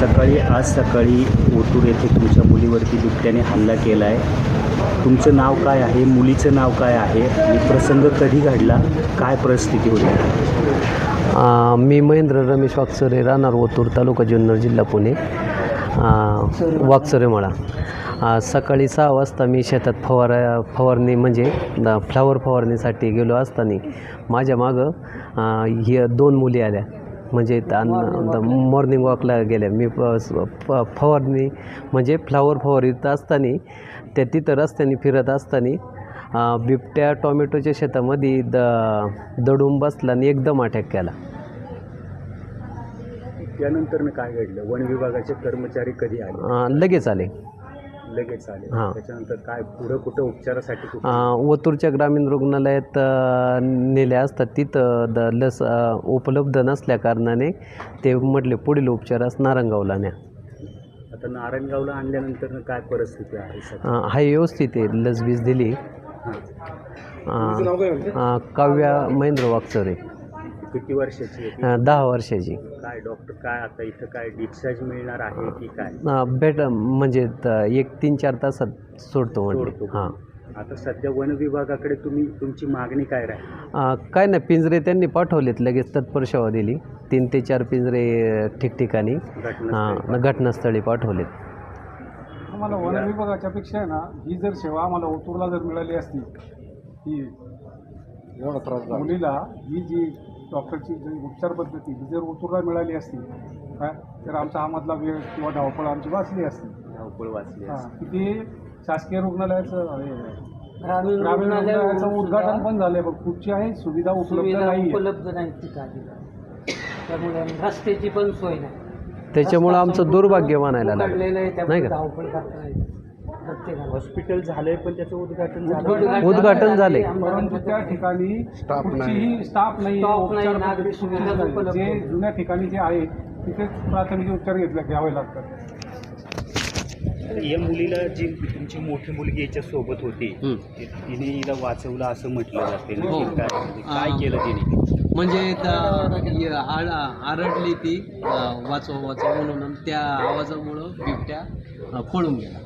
आज सकाळी ओतूर येथे तुमच्या मुलीवरती बिबट्याने हल्ला केला आहे. तुमचं नाव काय आहे, मुलीचं नाव काय आहे आणि प्रसंग कधी घडला, काय परिस्थिती होती? मी महेंद्र रमेश वाकचरे, राहणार ओतूर, तालुका जुन्नर, जिल्हा पुणे. वाकचरे मळा. सकाळी 6 वाजता मी शेतात फवारणी म्हणजे फ्लावर फवारणीसाठी गेलो असताना माझ्या मागं ही 2 मुली आल्या. म्हणजे मॉर्निंग वॉकला गेल्या. मी फवारणी म्हणजे फ्लावर फवारीत असताना त्या तिथं रस्त्याने फिरत असताना बिबट्या टोमॅटोच्या शेतामध्ये दडून बसला आणि एकदम अटॅक केला. त्यानंतर काय घडलं? वन विभागाचे कर्मचारी कधी आले? लगेच आले. हां. त्याच्यानंतर काय पुढं कुठं उपचारासाठी? ओतूरच्या ग्रामीण रुग्णालयात नेले असतात. तिथं लस उपलब्ध नसल्या कारणाने ते म्हटले पुढील उपचारास नारायणगावला न्या. आता नारायणगावला आणल्यानंतर काय परिस्थिती आहे? हाय व्यवस्थित आहे. लसबीस दिली. काव्या महेंद्र वाकचरे. किती वर्षाची आहे? 10 वर्षाची. काय डॉक्टर काय आता इथं काय डिस्चार्ज मिळणार आहे की काय? म्हणजे 1-3-4 तासात सोडतो म्हणजे. हां. आता सध्या वन विभागाकडे तुमची मागणी काय राहील? काय नाही, पिंजरे त्यांनी पाठवलेत, लगेच तत्पर सेवा दिली. 3 ते 4 पिंजरे ठिकठिकाणी घटनास्थळी पाठवलेत. आम्हाला वन विभागाच्या पेक्षा आहे ना, ही जर सेवा आम्हाला ओतूरला जर मिळाली असती, ही एवढा त्रास मुलीला ही जी डॉक्टरची जी उपचार पद्धती ही जर ओतूरला मिळाली असती काय, तर आमचा हा मधला वेळ किंवा धावपळ आमची वाचली असती. किती शासकीय रुग्णालयाचं ग्रामीण रुग्णालयाचं उद्घाटन पण झालं, पण कुठची आहे सुविधा उपलब्ध नाही ठिकाणी. त्यामुळे रस्त्याची पण सोय नाही. त्याच्यामुळं आमचं दुर्भाग्य मानायला लागलं नाही का? हॉस्पिटल झालंय पण त्याचं उद्घाटन झाले, परंतु त्या ठिकाणी स्टाफ नाही, नागरिक सुविधा जे जुन्या ठिकाणी जे आहे तिथेच प्राथमिक उपचार घ्यावे लागतात. या मुलीला जी तुमची मोठी मुलगी याच्या सोबत होती, तिने हिला वाचवलं असं म्हटलं जाते. काय केलं तिने? म्हणजे आरडली ती वाचव म्हणून. त्या आवाजामुळं बिबट्या पळून गेला.